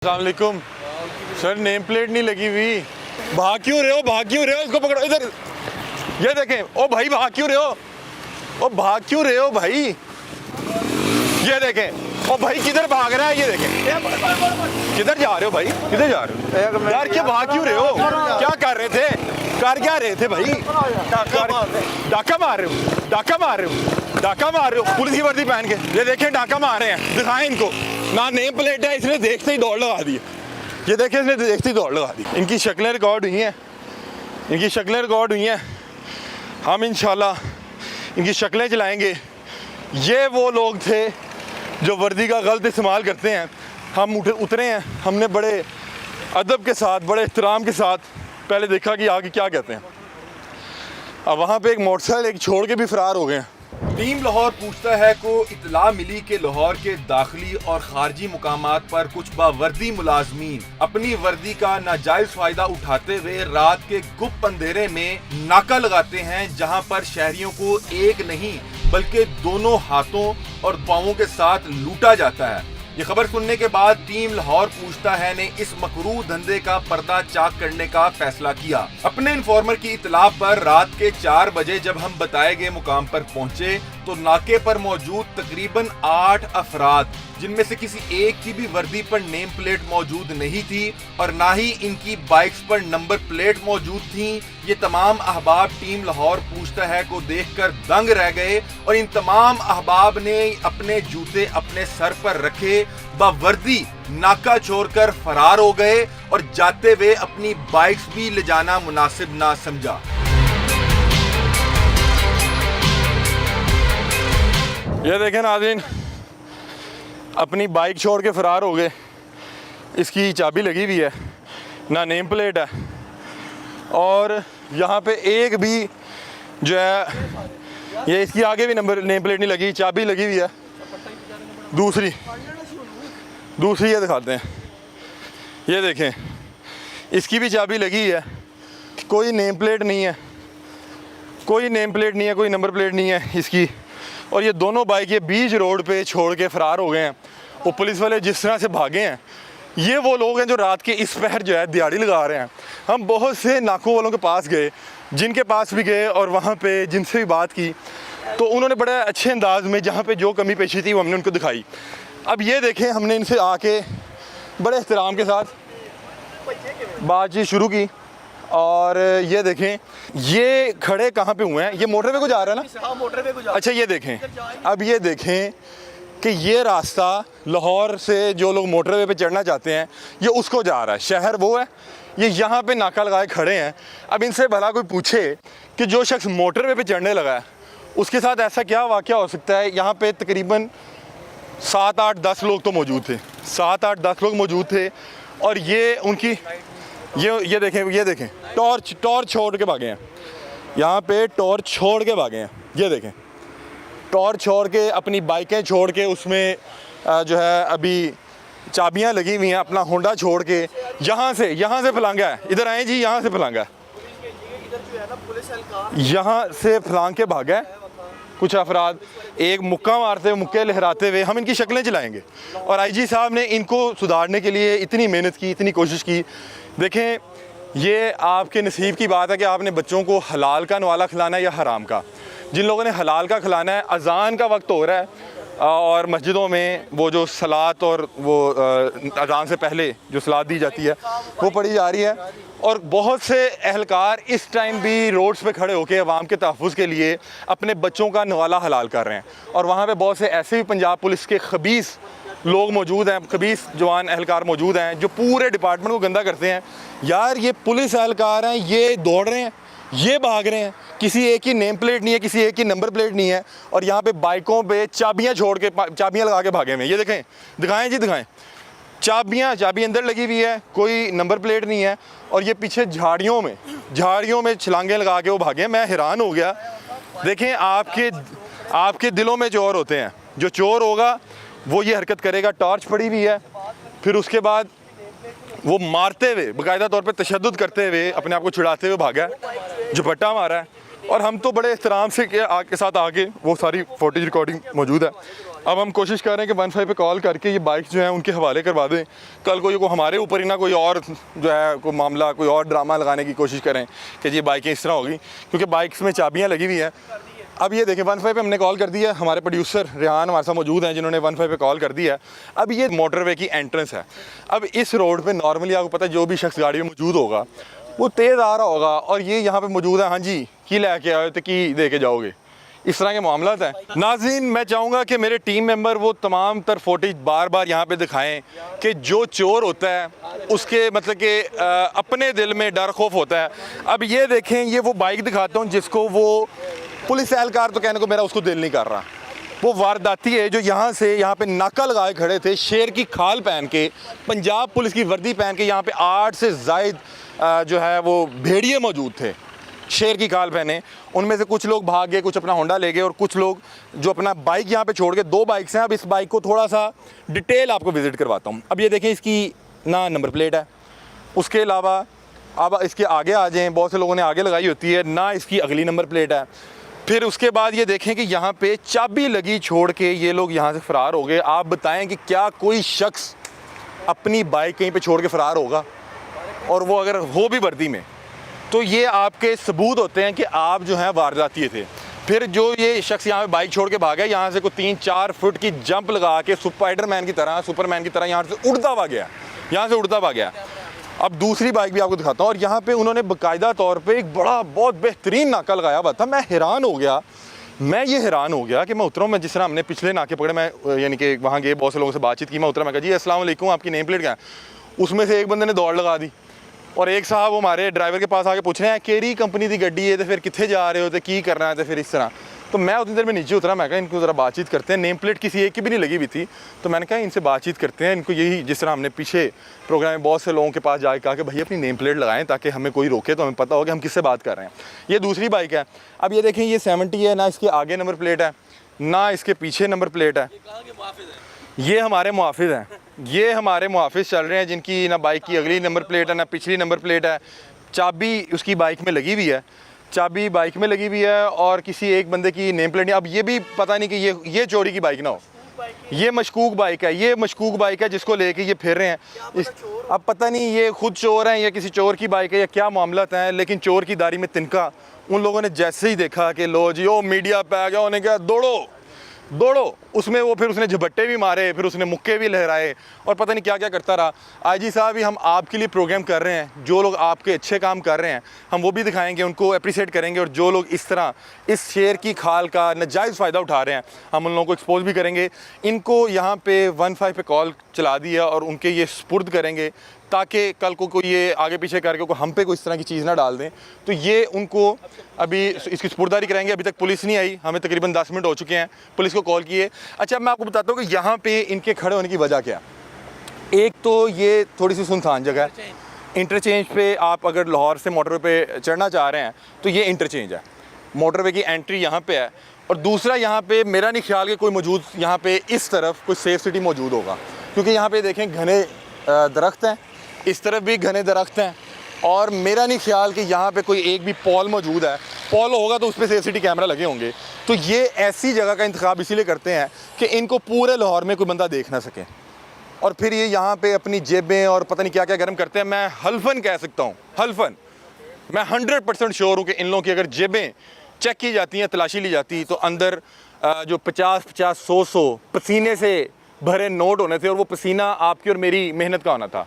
अस्सलामुअलैकुम sir, name plate नहीं लगी हुई। भाग क्यों रहे हो, भाग क्यों रहे हो? इसको पकड़ो इधर। ये देखें। ओ भाई भाग क्यों रहे हो? ओ भाग क्यों रहे हो भाई? ये देखें। ओ भाई किधर भाग रहा है? ये देखें। किधर जा रहे हो भाई? किधर जा रहे हो यार? क्या भाग क्यों रहे हो? क्या कर रहे थे? कर क्या रहे थे भाई? डाका मार रहे हो? डाका मार रहे हो? डाका मार रहे हो पुलिस की वर्दी पहन के? ये देखें डाका मार रहे हैं। दिखाएं इनको। ना नेम प्लेट है, इसने देखते ही दौड़ लगा दी। ये देखें, इसने देखते ही दौड़ लगा दी। इनकी शक्लें रिकॉर्ड हुई हैं, इनकी शक्लें रिकॉर्ड हुई हैं। हम इंशाल्लाह इनकी शक्लें चलाएंगे। ये वो लोग थे जो वर्दी का गलत इस्तेमाल करते हैं। हम उतरे हैं, हमने बड़े अदब के साथ, बड़े एहतराम के साथ पहले देखा कि आगे क्या कहते हैं। अब वहाँ पे एक मोटरसाइकिल एक छोड़ के भी फरार हो गए हैं। टीम लाहौर पूछता है को इतला मिली कि लाहौर के दाखिली और खारजी मुकामात पर कुछ बावर्दी मुलाजमीन अपनी वर्दी का नाजायज फायदा उठाते हुए रात के गुप्त अंधेरे में नाका लगाते हैं, जहां पर शहरियों को एक नहीं बल्कि दोनों हाथों और पांवों के साथ लूटा जाता है। ये खबर सुनने के बाद टीम लाहौर पूछता है ने इस मकरूह धंधे का पर्दा चाक करने का फैसला किया। अपने इन्फॉर्मर की इतला पर रात के 4 बजे जब हम बताए गए मुकाम पर पहुंचे तो नाके पर मौजूद तकरीबन 8 अफराद, जिनमें से किसी एक की भी वर्दी पर नेम प्लेट मौजूद नहीं थी और ना ही इनकी बाइक्स पर नंबर प्लेट मौजूद थी। ये तमाम अहबाब टीम लाहौर पूछता है को देखकर दंग रह गए और इन तमाम अहबाब ने अपने जूते अपने सर पर रखे, बावर्दी नाका छोड़कर फरार हो गए और जाते हुए अपनी बाइक्स भी ले जाना मुनासिब ना समझा। ये देखें नाज़रीन, अपनी बाइक छोड़ के फरार हो गए। इसकी चाबी लगी हुई है, ना नेम प्लेट है, और यहाँ पे एक भी जो है ये इसकी आगे भी नेम प्लेट नहीं लगी, चाबी लगी हुई है। दूसरी ये दिखाते हैं। ये देखें, इसकी भी चाबी लगी है, कोई नेम प्लेट नहीं है, कोई नेम प्लेट नहीं है, कोई नंबर प्लेट नहीं है इसकी। और ये दोनों बाइक ये बीच रोड पे छोड़ के फरार हो गए हैं। वो पुलिस वाले जिस तरह से भागे हैं, ये वो लोग हैं जो रात के इस पहर जो है दिहाड़ी लगा रहे हैं। हम बहुत से नाकों वालों के पास गए, जिनके पास भी गए और वहाँ पे जिनसे भी बात की तो उन्होंने बड़े अच्छे अंदाज में जहाँ पे जो कमी पेशी थी वो हमने उनको दिखाई। अब ये देखें, हमने इनसे आके बड़े एहतराम के साथ बातचीत शुरू की और ये देखें ये खड़े कहाँ पे हुए हैं। ये मोटरवे को जा रहा है ना? मोटरवे को जा। अच्छा ये देखें, अब ये देखें कि ये रास्ता लाहौर से जो लोग मोटरवे पे चढ़ना चाहते हैं ये उसको जा रहा है, शहर वो है, ये यहाँ पे नाका लगाए खड़े हैं। अब इनसे भला कोई पूछे कि जो शख्स मोटरवे पे चढ़ने लगा है उसके साथ ऐसा क्या वाक़या हो सकता है। यहाँ पे तकरीबन 7, 8, 10 लोग तो मौजूद थे, 7, 8, 10 लोग मौजूद थे और ये उनकी ये देखें टॉर्च छोड़ के भागे हैं। यहाँ पे टॉर्च छोड़ के भागे हैं। ये देखें, टॉर्च छोड़ के अपनी बाइकें छोड़ के उसमें जो है अभी चाबियाँ लगी हुई हैं, अपना होंडा छोड़ के यहाँ से फलांगा है। इधर आए जी, यहाँ से फलांगा है, यहाँ से फलांग के भागा है कुछ अफराद। एक मुक्का मारते हुए, मुक्के लहराते हुए हम इनकी शक्लें चलाएंगे। और आईजी साहब ने इनको सुधारने के लिए इतनी मेहनत की, इतनी कोशिश की। देखें, ये आपके नसीब की बात है कि आपने बच्चों को हलाल का नवाला खिलाना है या हराम का। जिन लोगों ने हलाल का खिलाना है, अज़ान का वक्त हो रहा है और मस्जिदों में वो जो सलात और वो अज़ान से पहले जो सलात दी जाती है वो पढ़ी जा रही है। और बहुत से अहलकार इस टाइम भी रोड्स पे खड़े होकर अवाम के तहफ़्फ़ुज़ के लिए अपने बच्चों का नवाला हलाल कर रहे हैं। और वहाँ पे बहुत से ऐसे भी पंजाब पुलिस के खबीस लोग मौजूद हैं, खबीस जवान अहलकार मौजूद हैं जो पूरे डिपार्टमेंट को गंदा करते हैं। यार ये पुलिस अहलकार हैं, ये दौड़ रहे हैं, ये भाग रहे हैं, किसी एक की नेम प्लेट नहीं है, किसी एक की नंबर प्लेट नहीं है, और यहाँ पे बाइकों पे चाबियाँ छोड़ के, चाबियाँ लगा के भागे हुए हैं। ये देखें, दिखाएं जी दिखाएं, चाबी अंदर लगी हुई है, कोई नंबर प्लेट नहीं है, और ये पीछे झाड़ियों में छलांगे लगा के वो भागे हैं। मैं हैरान हो गया। देखें, आपके दिलों में चोर होते हैं, जो चोर होगा वो ये हरकत करेगा। टॉर्च पड़ी हुई है, फिर उसके बाद वो मारते हुए, बाकायदा तौर पे तशद्दुद करते हुए, अपने आप को छुड़ाते हुए भागा है, झपट्टा मारा है। और हम तो बड़े एहतराम से के साथ आके, वो सारी फुटेज रिकॉर्डिंग मौजूद है, अब हम कोशिश कर रहे हैं कि 15 पे कॉल करके ये बाइक जो है उनके हवाले करवा दें। कल को हमारे ऊपर ही ना कोई और जो है कोई मामला, कोई और ड्रामा लगाने की कोशिश करें कि ये बाइकें इस तरह होगी, क्योंकि बाइक्स में चाबियाँ लगी हुई हैं। अब ये देखें 15 पे हमने कॉल कर दिया, हमारे प्रोड्यूसर रेहान हमारे साथ मौजूद हैं जिन्होंने 15 पे कॉल कर दिया। अब ये मोटरवे की एंट्रेंस है। अब इस रोड पे नॉर्मली आपको पता है जो भी शख्स गाड़ी में मौजूद होगा वो तेज़ आ रहा होगा और ये यहाँ पे मौजूद है, हाँ जी की लेके आए तो की दे के जाओगे, इस तरह के मामला है। नाज़रीन, मैं चाहूँगा कि मेरे टीम मेंबर वो तमाम तर फुटेज बार बार यहाँ पे दिखाएं कि जो चोर होता है उसके मतलब कि अपने दिल में डर खौफ होता है। अब ये देखें, ये वो बाइक दिखाता हूँ जिसको वो पुलिस एहलकार तो कहने को मेरा उसको दिल नहीं कर रहा, वो वारदाती है जो यहाँ से यहाँ पे नाका लगाए खड़े थे, शेर की खाल पहन के, पंजाब पुलिस की वर्दी पहन के। यहाँ पे 8 से ज़ायद जो है वो भेड़िए मौजूद थे, शेर की खाल पहने। उनमें से कुछ लोग भाग गए, कुछ अपना होंडा ले गए और कुछ लोग जो अपना बाइक यहाँ पे छोड़ के, 2 बाइक्स हैं। अब इस बाइक को थोड़ा सा डिटेल आपको विज़िट करवाता हूँ। अब ये देखें, इसकी ना नंबर प्लेट है, उसके अलावा अब इसके आगे आ जाएँ, बहुत से लोगों ने आगे लगाई होती है, ना इसकी अगली नंबर प्लेट है। फिर उसके बाद ये देखें कि यहाँ पे चाबी लगी छोड़ के ये लोग यहाँ से फ़रार हो गए। आप बताएं कि क्या कोई शख्स अपनी बाइक कहीं पे छोड़ के फ़रार होगा, और वो अगर हो भी वर्दी में, तो ये आपके सबूत होते हैं कि आप जो हैं वारदाती थे। फिर जो ये शख्स यहाँ पे बाइक छोड़ के भागा, यहाँ से कोई 3-4 फुट की जंप लगा के सुपरमैन की तरह यहाँ से उड़ता हुआ गया, अब दूसरी बाइक भी आपको दिखाता हूँ। और यहाँ पे उन्होंने बाकायदा तौर पे एक बड़ा बहुत बेहतरीन नाका लगाया हुआ था। मैं हैरान हो गया कि मैं उतरा हूँ। मैं जिस तरह हमने पिछले नाके पकड़े, मैं यानी कि वहाँ गए, बहुत से लोगों से बातचीत की, मैं उतरा, मैं कहा जी अस्सलाम वालेकुम, आपकी नेम प्लेट क्या है? उसमें से एक बंदे ने दौड़ लगा दी और एक साहब हमारे ड्राइवर के पास आके पूछ रहे हैं केरी कंपनी की गड्डी है, तो फिर कितने जा रहे हो, तो की करना है, तो फिर इस तरह। तो मैं उतनी देर में नीचे उतरा, मैं कहा इनको ज़रा बातचीत करते हैं। नेम प्लेट किसी एक की भी नहीं लगी हुई थी, तो मैंने कहा इनसे बातचीत करते हैं। इनको यही, जिस तरह हमने पीछे प्रोग्राम में बहुत से लोगों के पास जाके कहा कि भैया अपनी नेम प्लेट लगाएं ताकि हमें कोई रोके तो हमें पता हो कि हम किससे बात कर रहे हैं। ये दूसरी बाइक है। अब ये देखें, ये 70 है, ना इसके आगे नंबर प्लेट है ना इसके पीछे नंबर प्लेट है। ये हमारे मुहाफिज हैं, ये हमारे मुहाफिज चल रहे हैं जिनकी ना बाइक की अगली नंबर प्लेट है ना पिछली नंबर प्लेट है। चाबी उसकी बाइक में लगी हुई है, चाबी बाइक में लगी हुई है और किसी एक बंदे की नेम प्लेट नहीं। अब ये भी पता नहीं कि ये चोरी की बाइक ना हो, ये मशकूक बाइक है, ये मशकूक बाइक है जिसको लेके ये फिर रहे हैं। अब पता नहीं ये खुद चोर हैं या किसी चोर की बाइक है या क्या मामला है, लेकिन चोर की दाढ़ी में तिनका। उन लोगों ने जैसे ही देखा कि लो जी ओ मीडिया पे आ गया, उन्होंने कहा दौड़ो, उसमें वो फिर उसने झपट्टे भी मारे, फिर उसने मुक्के भी लहराए और पता नहीं क्या क्या करता रहा। आईजी साहब ही हम आपके लिए प्रोग्राम कर रहे हैं, जो लोग आपके अच्छे काम कर रहे हैं हम वो भी दिखाएंगे, उनको अप्रिशिएट करेंगे, और जो लोग इस तरह इस शेर की खाल का नाजायज़ फ़ायदा उठा रहे हैं हम उन लोगों को एक्सपोज भी करेंगे। इनको यहाँ पे 15 पे कॉल चला दिया और उनके ये सुपुर्द करेंगे ताकि कल को कोई ये आगे पीछे करके को हम पे कोई इस तरह की चीज़ ना डाल दें। तो ये उनको अभी इसकी सुपुर्दारी कराएंगे। अभी तक पुलिस नहीं आई, हमें तकरीबन 10 मिनट हो चुके हैं पुलिस को कॉल किए। अच्छा, मैं आपको बताता हूँ कि यहाँ पे इनके खड़े होने की वजह क्या। एक तो ये थोड़ी सी सुनसान जगह है, इंटरचेंज पे आप अगर लाहौर से मोटरवे पे चढ़ना चाह रहे हैं तो ये इंटरचेंज है, मोटरवे की एंट्री यहाँ पे है। और दूसरा, यहाँ पे मेरा नहीं ख्याल कि कोई मौजूद यहाँ पे इस तरफ कोई सेफ सिटी मौजूद होगा, क्योंकि यहाँ पे देखें घने दरख्त हैं, इस तरफ भी घने दरख्त हैं, और मेरा नहीं ख्याल कि यहाँ पे कोई एक भी पॉल मौजूद है। पॉल होगा तो उस पर सेफ सिटी कैमरा लगे होंगे। तो ये ऐसी जगह का इंतखाब इसीलिए करते हैं कि इनको पूरे लाहौर में कोई बंदा देख ना सके, और फिर ये यहाँ पे अपनी जेबें और पता नहीं क्या क्या गर्म करते हैं। मैं हल्फन कह सकता हूँ, हल्फन, मैं 100% श्योर हूँ कि इन लोगों की अगर जेबें चेक की जाती हैं, तलाशी ली जाती, तो अंदर जो 50-50, 100-100 पसीने से भरे नोट होने थे, और वो पसीना आपकी और मेरी मेहनत का होना था।